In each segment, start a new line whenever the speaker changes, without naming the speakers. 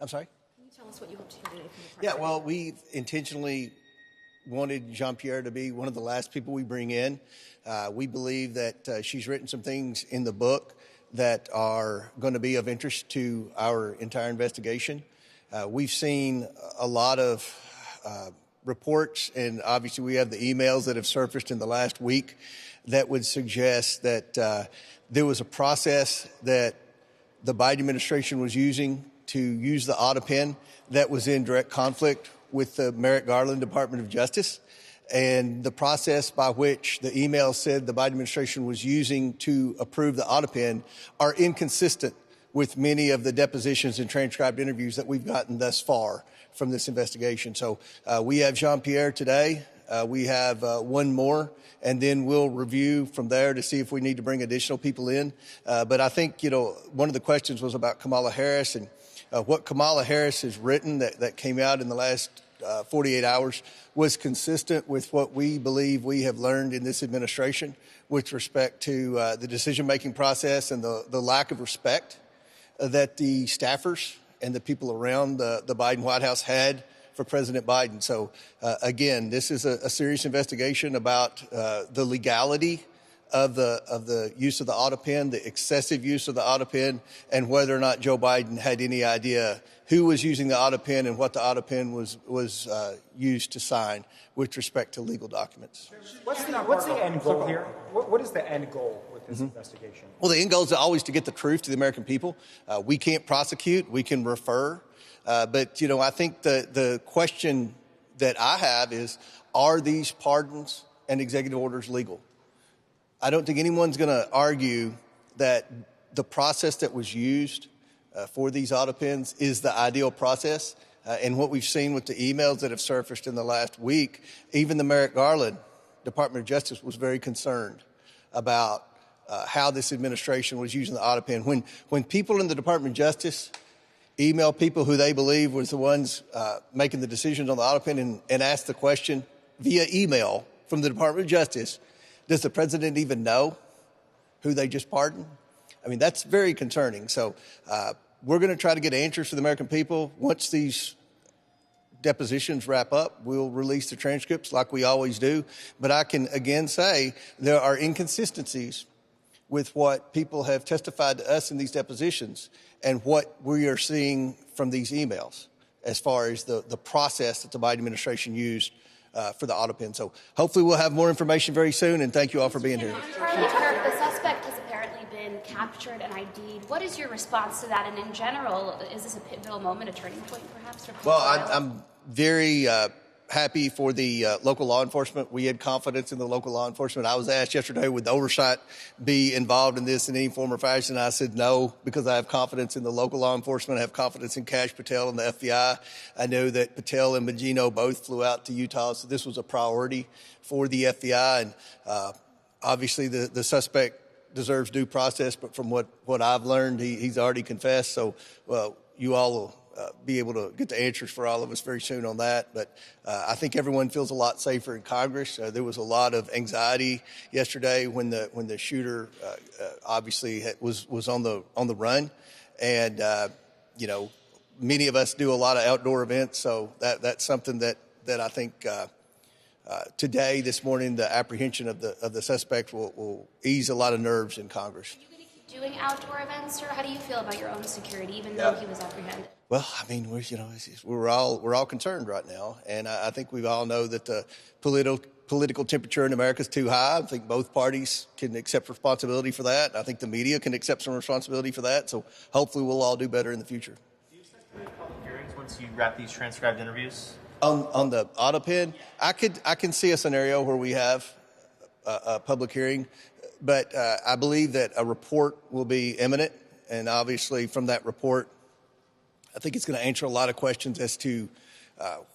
I'm sorry?
Can you tell us what you hope to hear today from the
Yeah,
president?
well, we intentionally wanted Jean-Pierre to be one of the last people we bring in. We believe that she's written some things in the book that are going to be of interest to our entire investigation. We've seen a lot of reports, and obviously we have the emails that have surfaced in the last week that would suggest that there was a process that the Biden administration was using to use the Autopen that was in direct conflict with the Merrick Garland Department of Justice. And the process by which the email said the Biden administration was using to approve the Autopen are inconsistent with many of the depositions and transcribed interviews that we've gotten thus far from this investigation. So we have Jean-Pierre today. We have one more, and then we'll review from there to see if we need to bring additional people in. But I think, one of the questions was about Kamala Harris, and what Kamala Harris has written that came out in the last 48 hours was consistent with what we believe we have learned in this administration with respect to the decision-making process and the lack of respect that the staffers and the people around the Biden White House had for President Biden. So, again, this is a serious investigation about the legality of the use of the Autopen, the excessive use of the Autopen, and whether or not Joe Biden had any idea who was using the Autopen and what the Autopen was used to sign with respect to legal documents.
What's the end goal here? What is the end goal with this investigation?
Well, the end goal is always to get the truth to the American people. We can't prosecute. We can refer. But, I think the question that I have is, are these pardons and executive orders legal? I don't think anyone's going to argue that the process that was used for these Autopens is the ideal process. And what we've seen with the emails that have surfaced in the last week, even the Merrick Garland Department of Justice was very concerned about how this administration was using the Autopen. When people in the Department of Justice email people who they believe was the ones making the decisions on the Autopen and ask the question via email from the Department of Justice, does the president even know who they just pardoned? I mean, that's very concerning. So we're going to try to get answers for the American people. Once these depositions wrap up, we'll release the transcripts like we always do. But I can again say there are inconsistencies with what people have testified to us in these depositions and what we are seeing from these emails as far as the process that the Biden administration used for the Autopen. So hopefully we'll have more information very soon, and thank you all for being here.
The suspect has apparently been captured and ID'd. What is your response to that? And in general, is this a pivotal moment, a turning point perhaps?
Well, I'm very happy for the local law enforcement. We had confidence in the local law enforcement. I was asked yesterday, would the oversight be involved in this in any form or fashion? I said no, because I have confidence in the local law enforcement. I have confidence in Kash Patel and the FBI. I know that Patel and Bongino both flew out to Utah, so this was a priority for the FBI. And obviously the suspect deserves due process, but from what I've learned, he's already confessed. So you all will be able to get the answers for all of us very soon on that. But I think everyone feels a lot safer in Congress. There was a lot of anxiety yesterday when the shooter obviously was on the run, and many of us do a lot of outdoor events, so that's something that I think today, this morning, the apprehension of the suspect will ease a lot of nerves in Congress.
Are you going to keep doing outdoor events, or how do you feel about your own security, even though he was apprehended?
Well, I mean, we're all concerned right now, and I think we all know that the political temperature in America is too high. I think both parties can accept responsibility for that. I think the media can accept some responsibility for that. So hopefully, we'll all do better in the future.
Do you expect to have public hearings once you wrap these transcribed interviews?
On the Autopen, I can see a scenario where we have a public hearing, but I believe that a report will be imminent, and obviously from that report, I think it's going to answer a lot of questions as to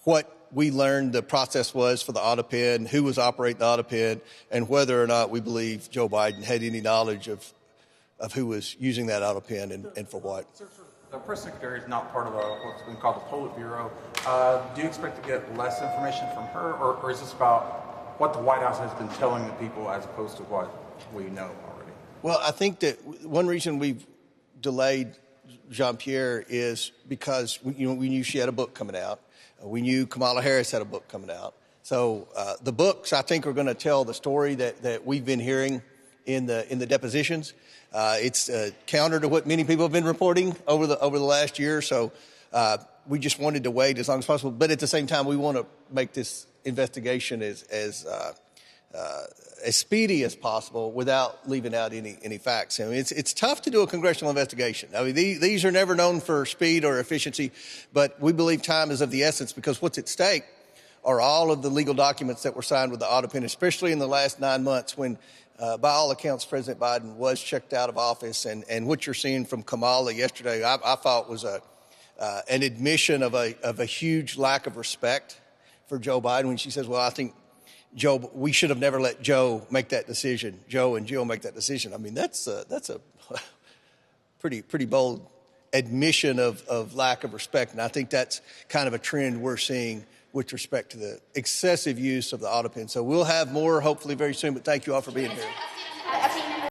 what we learned the process was for the Autopen, who was operating the Autopen, and whether or not we believe Joe Biden had any knowledge of who was using that Autopen and for what.
The press secretary is not part of what's been called the Politburo. Do you expect to get less information from her, or is this about what the White House has been telling the people as opposed to what we know already?
Well, I think that one reason we've delayed Jean-Pierre is because we knew she had a book coming out. We knew Kamala Harris had a book coming out. So the books, I think, are going to tell the story that we've been hearing in the depositions. It's counter to what many people have been reporting over the last year. So we just wanted to wait as long as possible. But at the same time, we want to make this investigation as speedy as possible without leaving out any facts. I mean, it's tough to do a congressional investigation. I mean, these are never known for speed or efficiency, but we believe time is of the essence because what's at stake are all of the legal documents that were signed with the Autopen, especially in the last 9 months when, by all accounts, President Biden was checked out of office. And what you're seeing from Kamala yesterday, I thought was an admission of a huge lack of respect for Joe Biden when she says, well, I think we should have never let Joe make that decision, Joe and Jill make that decision. I mean, that's a pretty bold admission of lack of respect. And I think that's kind of a trend we're seeing with respect to the excessive use of the Autopen. So we'll have more hopefully very soon, but thank you all for being here.